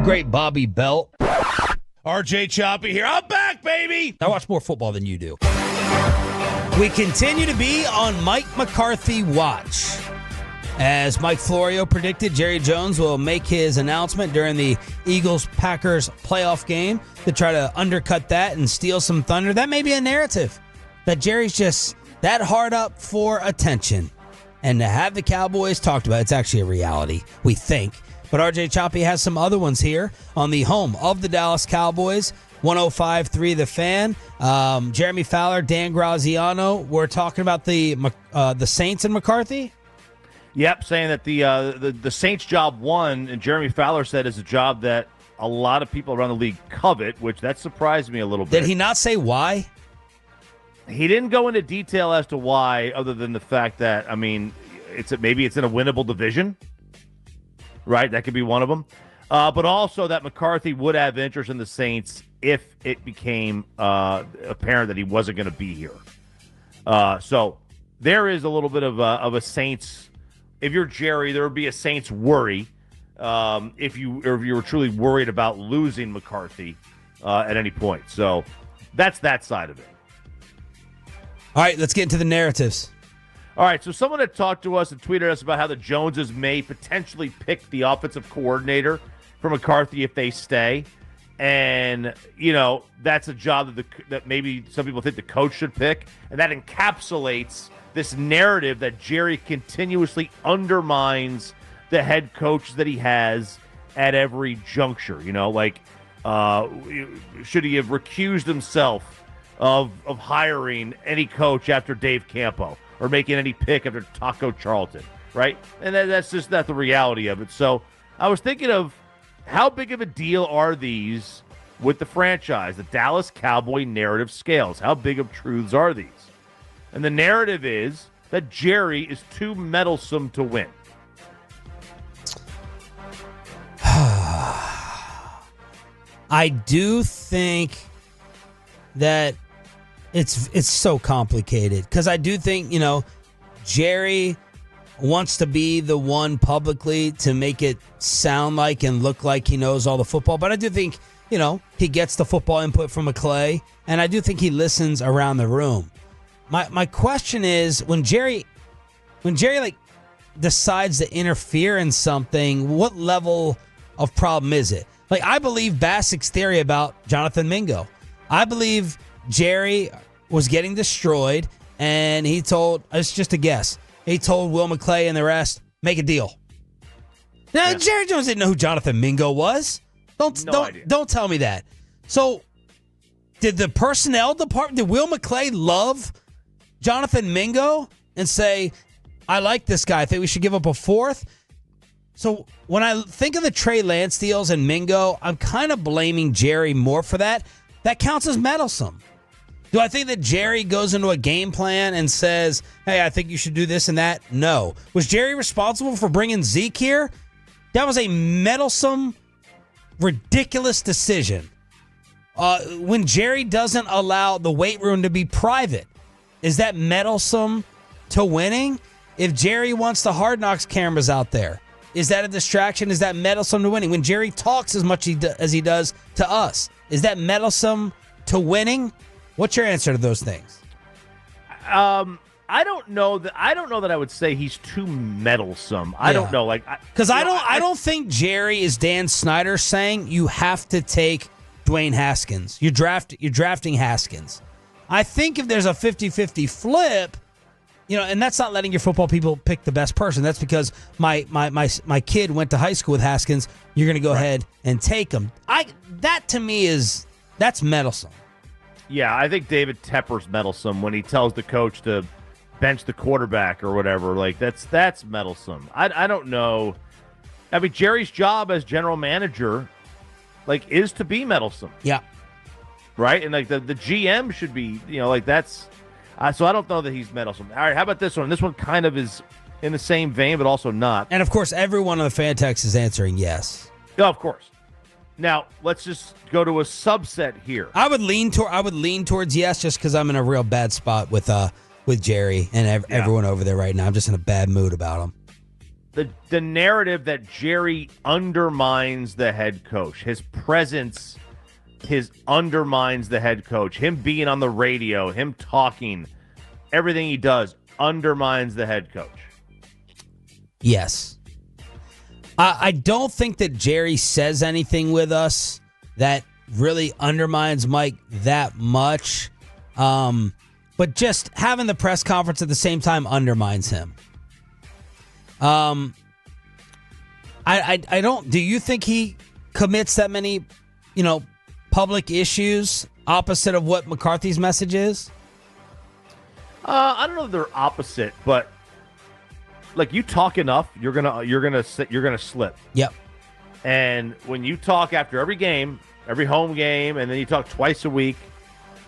great Bobby Belt. RJ Choppy here. I'm back, baby. I watch more football than you do. We continue to be on Mike McCarthy watch. As Mike Florio predicted, Jerry Jones will make his announcement during the Eagles-Packers playoff game to try to undercut that and steal some thunder. That may be a narrative that Jerry's just that hard up for attention. And to have the Cowboys talked about, it's actually a reality, we think. But RJ Choppy has some other ones here on the home of the Dallas Cowboys, 105.3 The Fan. Jeremy Fowler, Dan Graziano, we're talking about the Saints and McCarthy. Yep, saying that the Saints job one, and Jeremy Fowler said is a job that a lot of people around the league covet, which that surprised me a little bit. Did he not say why? He didn't go into detail as to why, other than the fact that, I mean, maybe it's in a winnable division, right? That could be one of them. But also that McCarthy would have interest in the Saints if it became apparent that he wasn't going to be here. So there is a little bit of a Saints. If you're Jerry, there would be a Saints worry if you were truly worried about losing McCarthy at any point. So that's that side of it. All right, let's get into the narratives. All right, so someone had talked to us and tweeted us about how the Joneses may potentially pick the offensive coordinator for McCarthy if they stay. And, you know, that's a job that maybe some people think the coach should pick. And that encapsulates this narrative that Jerry continuously undermines the head coach that he has at every juncture. You know, like, should he have recused himself of hiring any coach after Dave Campo or making any pick after Taco Charlton, right? And that's just not the reality of it. So I was thinking of how big of a deal are these with the franchise, the Dallas Cowboy narrative scales? How big of truths are these? And the narrative is that Jerry is too meddlesome to win. I do think that it's so complicated because I do think, you know, Jerry wants to be the one publicly to make it sound like and look like he knows all the football. But I do think, you know, he gets the football input from McClay, and I do think he listens around the room. My question is, when Jerry like decides to interfere in something, what level of problem is it? Like, I believe Basic's theory about Jonathan Mingo. I believe Jerry was getting destroyed, and he told, it's just a guess, he told Will McClay and the rest, make a deal. Now, Jerry Jones didn't know who Jonathan Mingo was. Don't tell me that. So, did the personnel department, did Will McClay love Jonathan Mingo and say, I like this guy, I think we should give up a fourth? So when I think of the Trey Lance deals and Mingo, I'm kind of blaming Jerry more for that. That counts as meddlesome. Do I think that Jerry goes into a game plan and says, hey, I think you should do this and that? No. Was Jerry responsible for bringing Zeke here? That was a meddlesome, ridiculous decision. When Jerry doesn't allow the weight room to be private, is that meddlesome to winning? If Jerry wants the Hard Knocks cameras out there, is that a distraction? Is that meddlesome to winning? When Jerry talks as much as he does to us, is that meddlesome to winning? What's your answer to those things? I don't know that I would say he's too meddlesome. I don't know, like, because I don't think Jerry is Dan Snyder saying you have to take Dwayne Haskins. You're drafting Haskins. I think if there's a 50-50 flip, you know, and that's not letting your football people pick the best person. That's because my kid went to high school with Haskins. You're going to go ahead and take him. That to me that's meddlesome. Yeah, I think David Tepper's meddlesome when he tells the coach to bench the quarterback or whatever. Like, that's meddlesome. I don't know. I mean, Jerry's job as general manager, like, is to be meddlesome. Yeah. Right? And, like, the GM should be, you know, like, that's so I don't know that he's meddlesome. All right, how about this one? This one kind of is in the same vein, but also not. And, of course, everyone on the fan text is answering yes. Oh, of course. Now, let's just go to a subset here. I would lean towards yes, just because I'm in a real bad spot with Jerry and everyone over there right now. I'm just in a bad mood about him. the narrative that Jerry undermines the head coach. His presence undermines the head coach. Him being on the radio, him talking, everything he does undermines the head coach. Yes. I don't think that Jerry says anything with us that really undermines Mike that much. But just having the press conference at the same time undermines him. I don't. Do you think he commits that many, public issues opposite of what McCarthy's message is? I don't know if they're opposite, but like you talk enough, you're gonna slip. Yep. And when you talk after every game, every home game, and then you talk twice a week,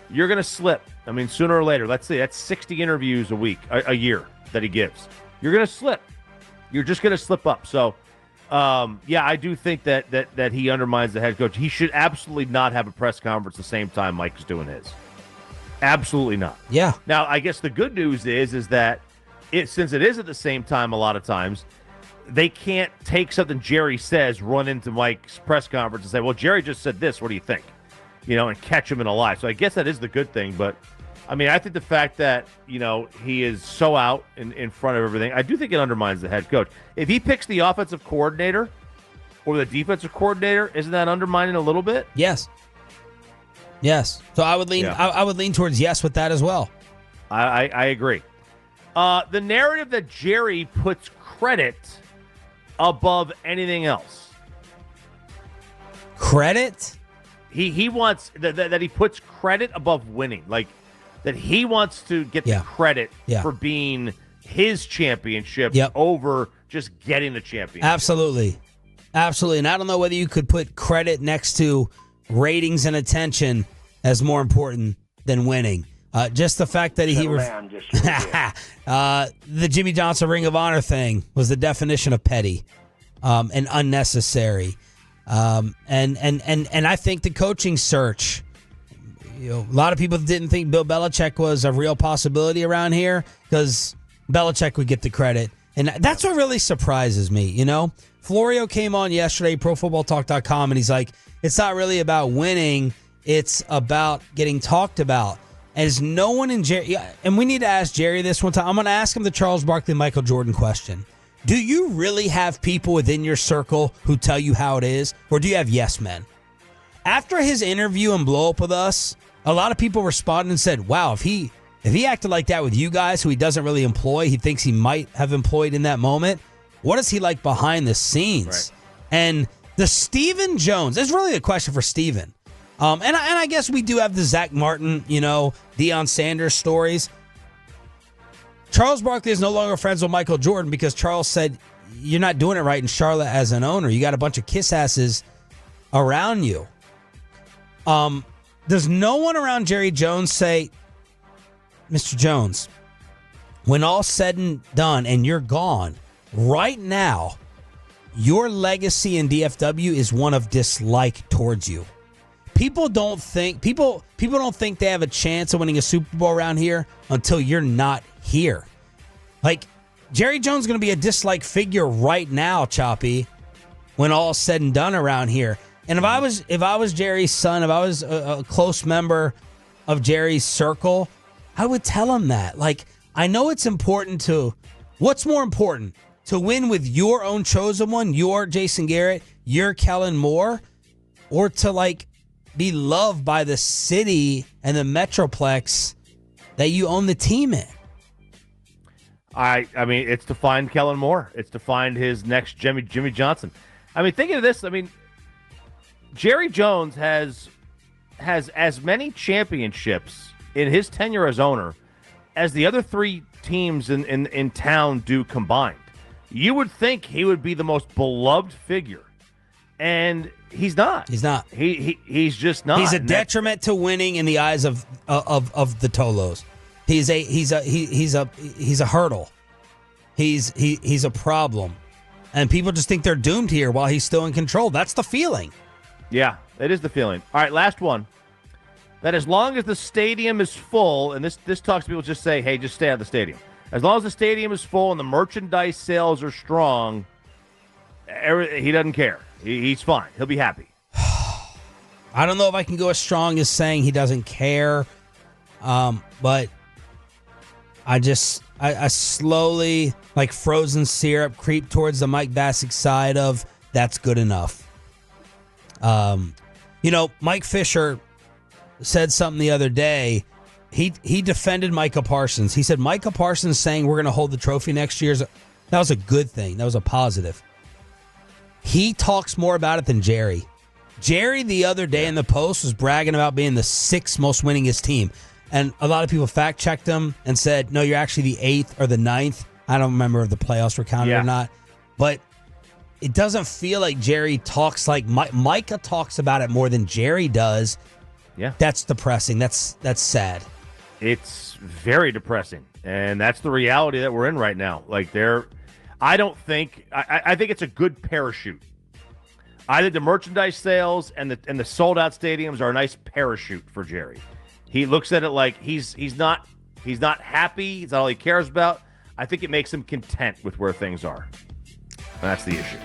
you're gonna slip. I mean, sooner or later. Let's say that's 60 interviews a year that he gives. You're gonna slip. You're just gonna slip up. So, yeah, I do think that he undermines the head coach. He should absolutely not have a press conference the same time Mike's doing his. Absolutely not. Yeah. Now, I guess the good news is that since it is at the same time a lot of times, they can't take something Jerry says, run into Mike's press conference and say, well, Jerry just said this. What do you think? And catch him in a lie. So I guess that is the good thing. But, I mean, I think the fact that, he is so out in front of everything, I do think it undermines the head coach. If he picks the offensive coordinator or the defensive coordinator, isn't that undermining a little bit? Yes. Yes. So I would lean. Yeah. I would lean towards yes with that as well. I agree. The narrative that Jerry puts credit above anything else. Credit? He wants that he puts credit above winning. Like that he wants to get the credit for being his championship over just getting the championship. Absolutely. Absolutely. And I don't know whether you could put credit next to ratings and attention as more important than winning. Just the fact that the Jimmy Johnson Ring of Honor thing was the definition of petty and unnecessary. And I think the coaching search, a lot of people didn't think Bill Belichick was a real possibility around here because Belichick would get the credit. And that's what really surprises me, Florio came on yesterday, ProFootballTalk.com, and he's like, it's not really about winning, it's about getting talked about. As no one in Jerry, and we need to ask Jerry this one time. I'm going to ask him the Charles Barkley, Michael Jordan question. Do you really have people within your circle who tell you how it is, or do you have yes men? After his interview and blow up with us, a lot of people responded and said, wow, if he acted like that with you guys who he doesn't really employ, he thinks he might have employed in that moment, what is he like behind the scenes? Right. And the Stephen Jones, that's really a question for Stephen. And I guess we do have the Zach Martin, Deion Sanders stories. Charles Barkley is no longer friends with Michael Jordan because Charles said, you're not doing it right in Charlotte as an owner. You got a bunch of kiss asses around you. Does no one around Jerry Jones say, Mr. Jones, when all's said and done and you're gone, right now, your legacy in DFW is one of dislike towards you. People don't think they have a chance of winning a Super Bowl around here until you're not here. Like, Jerry Jones is going to be a dislike figure right now, Choppy, when all is said and done around here. And if I was Jerry's son, if I was a close member of Jerry's circle, I would tell him that. Like, I know it's important what's more important? To win with your own chosen one, your Jason Garrett, your Kellen Moore, or to, be loved by the city and the Metroplex that you own the team in? I mean, it's to find Kellen Moore. It's to find his next Jimmy Johnson. I mean, thinking of this, Jerry Jones has as many championships in his tenure as owner as the other three teams in town do combined. You would think he would be the most beloved figure, and he's not. He's not. He's just not. He's a detriment to winning in the eyes of the Tolos. He's a hurdle. He's a problem, and people just think they're doomed here while he's still in control. That's the feeling. Yeah, that is the feeling. All right, last one. That as long as the stadium is full, and this talks to people just say, hey, just stay out of the stadium. As long as the stadium is full and the merchandise sales are strong, he doesn't care. He's fine. He'll be happy. I don't know if I can go as strong as saying he doesn't care, but I slowly, like frozen syrup, creep towards the Mike Bassick side of that's good enough. Mike Fisher said something the other day. He defended Micah Parsons. He said Micah Parsons saying we're going to hold the trophy next year, that was a good thing. That was a positive. He talks more about it than Jerry. Jerry the other day in the Post was bragging about being the 6th most winningest team. And a lot of people fact-checked him and said, no, you're actually the 8th or the 9th. I don't remember if the playoffs were counted or not. But it doesn't feel like Jerry talks like Micah talks about it more than Jerry does. Yeah. That's depressing. That's sad. It's very depressing. And that's the reality that we're in right now. Like I think it's a good parachute. I think the merchandise sales and the sold out stadiums are a nice parachute for Jerry. He looks at it like he's not happy. It's not all he cares about. I think it makes him content with where things are. That's the issue.